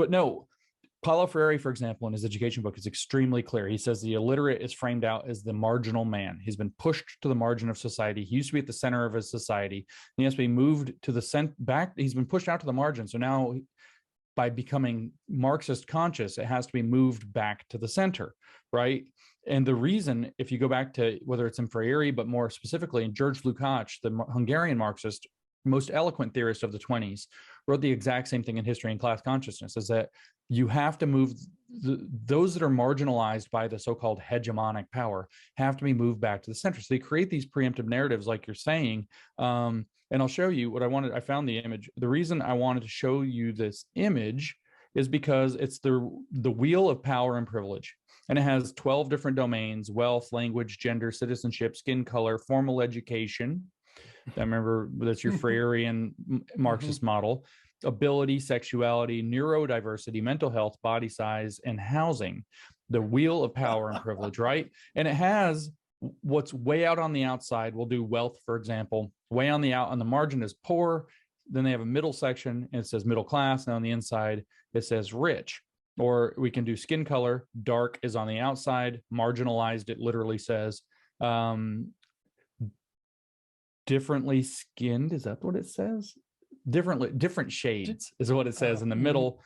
But no, Paulo Freire, for example, in his education book is extremely clear. He says the illiterate is framed out as the marginal man. He's been pushed to the margin of society. He used to be at the center of his society. He has to be moved to the back. He's been pushed out to the margin. So now by becoming Marxist conscious, it has to be moved back to the center, right? And the reason, if you go back to whether it's in Freire, but more specifically in George Lukács, the Hungarian Marxist, most eloquent theorist of the 20s, wrote the exact same thing in History and Class Consciousness, is that you have to move those that are marginalized by the so-called hegemonic power have to be moved back to the center. So they create these preemptive narratives, like you're saying. And I'll show you what I wanted. I found the image. The reason I wanted to show you this image is because it's the wheel of power and privilege. And it has 12 different domains: wealth, language, gender, citizenship, skin color, formal education. I remember that's your Freirean Marxist model. Ability, sexuality, neurodiversity, mental health, body size, and housing. The wheel of power and privilege, right? And it has what's way out on the outside. We'll do wealth, for example. Way on the margin is poor. Then they have a middle section, and it says middle class. And on the inside, it says rich. Or we can do skin color. Dark is on the outside. Marginalized, it literally says. Differently skinned, is that what it says? Different shades is what it says in the middle.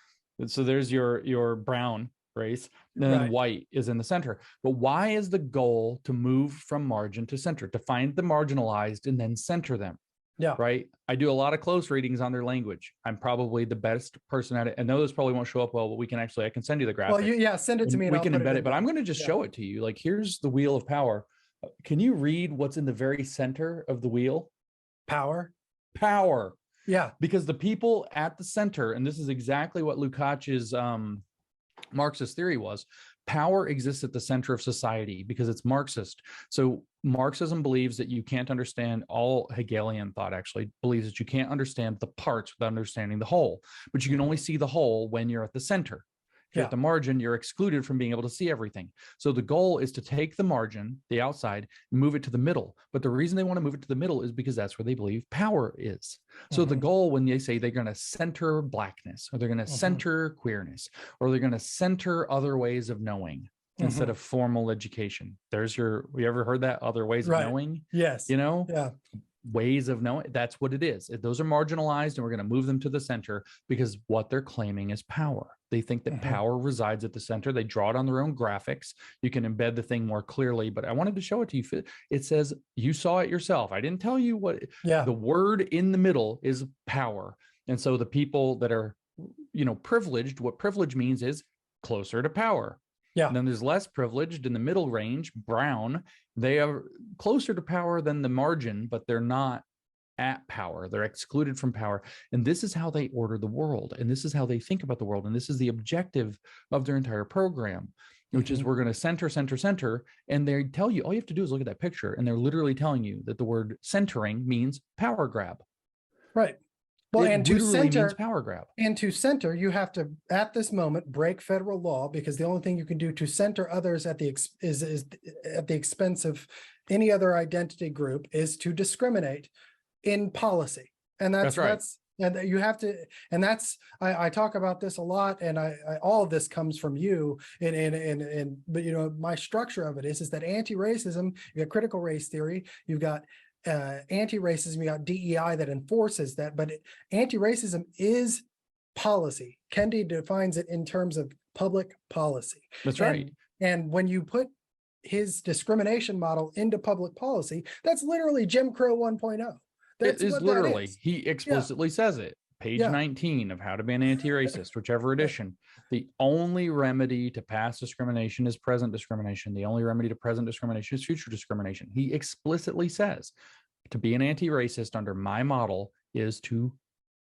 So there's your brown race, and then white is in the center. But why is the goal to move from margin to center, to find the marginalized and then center them? Yeah. Right. I do a lot of close readings on their language. I'm probably the best person at it. I know this probably won't show up well, but I can send you the graphic. Well, send it to me. We can embed it, but I'm going to just show it to you. Like, here's the wheel of power. Can you read what's in the very center of the wheel? Power. Yeah. Because the people at the center, and this is exactly what Lukács's Marxist theory was, power exists at the center of society because it's Marxist. So Marxism believes that you can't understand all. Hegelian thought actually believes that you can't understand the parts without understanding the whole, but you can only see the whole when you're at the center. If you're at the margin, you're excluded from being able to see everything. So the goal is to take the margin, the outside, and move it to the middle. But the reason they want to move it to the middle is because that's where they believe power is. So the goal, when they say they're going to center blackness, or they're going to center queerness, or they're going to center other ways of knowing instead of formal education. There's you ever heard that? Other ways of knowing? Yes. You know? Yeah. Ways of knowing, that's what it is. Those are marginalized, and we're going to move them to the center because what they're claiming is power. They think that power resides at the center. They draw it on their own graphics. You can embed the thing more clearly, but I wanted to show it to you. It says, you saw it yourself. I didn't tell you what. The word in the middle is power. And so the people that are, privileged, what privilege means is closer to power. Yeah. And then there's less privileged in the middle range, brown. They are closer to power than the margin, but they're not at power. They're excluded from power. And this is how they order the world. And this is how they think about the world. And this is the objective of their entire program, which is we're going to center. And they tell you, all you have to do is look at that picture. And they're literally telling you that the word centering means power grab. Right. Well, and to center, power grab. And to center, you have to, at this moment, break federal law, because the only thing you can do to center others at the expense of any other identity group is to discriminate in policy. And that's right. And you have to, and that's, I talk about this a lot, and all of this comes from you, but my structure of it is that anti-racism, you got critical race theory, you've got anti-racism, you got DEI that enforces that, but anti-racism is policy. Kendi defines it in terms of public policy. That's right. And when you put his discrimination model into public policy, that's literally Jim Crow 1.0. It is literally, he explicitly says it. Page 19 of How to Be an Anti-Racist, whichever edition. The only remedy to past discrimination is present discrimination. The only remedy to present discrimination is future discrimination. He explicitly says to be an anti-racist under my model is to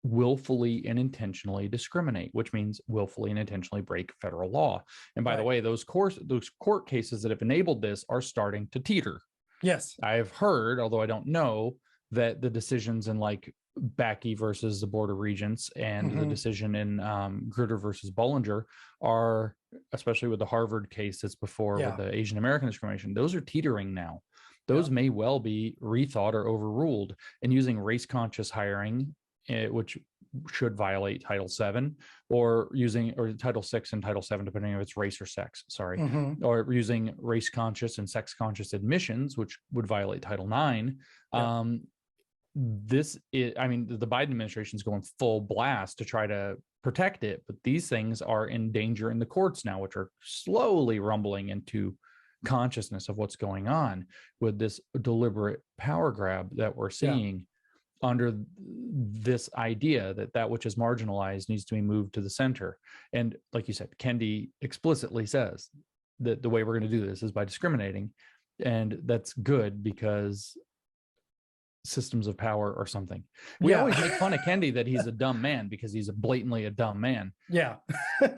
willfully and intentionally discriminate, which means willfully and intentionally break federal law. And by the way, those court cases that have enabled this are starting to teeter. Yes. I've heard, although I don't know, that the decisions in like Bakke versus the Board of Regents and the decision in Grutter versus Bollinger are, especially with the Harvard case that's before with the Asian American discrimination, those are teetering now. Those may well be rethought or overruled. And using race conscious hiring, which should violate Title VII, or Title VI and Title VII, depending on if it's race or sex, or using race conscious and sex conscious admissions, which would violate Title IX. Yeah. This is, I mean, the Biden administration is going full blast to try to protect it, but these things are in danger in the courts now, which are slowly rumbling into consciousness of what's going on with this deliberate power grab that we're seeing under this idea that which is marginalized needs to be moved to the center. And like you said, Kendi explicitly says that the way we're going to do this is by discriminating. And that's good, because systems of power or something. We always make fun of Kendi that he's a dumb man because he's blatantly a dumb man. Yeah.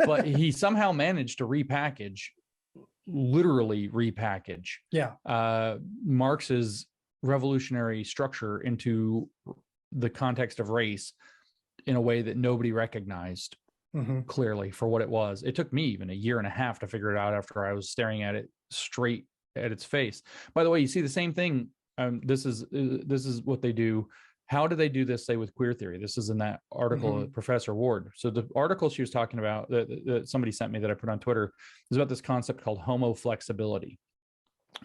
But he somehow managed to literally repackage Marx's revolutionary structure into the context of race in a way that nobody recognized clearly for what it was. It took me even a year and a half to figure it out after I was staring at it straight at its face. By the way, you see the same thing. This is what they do. How do they do this, say, with queer theory? This is in that article of Professor Ward. So the article she was talking about that somebody sent me that I put on Twitter is about this concept called homo flexibility.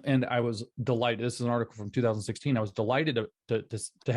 And I was delighted. This is an article from 2016. I was delighted to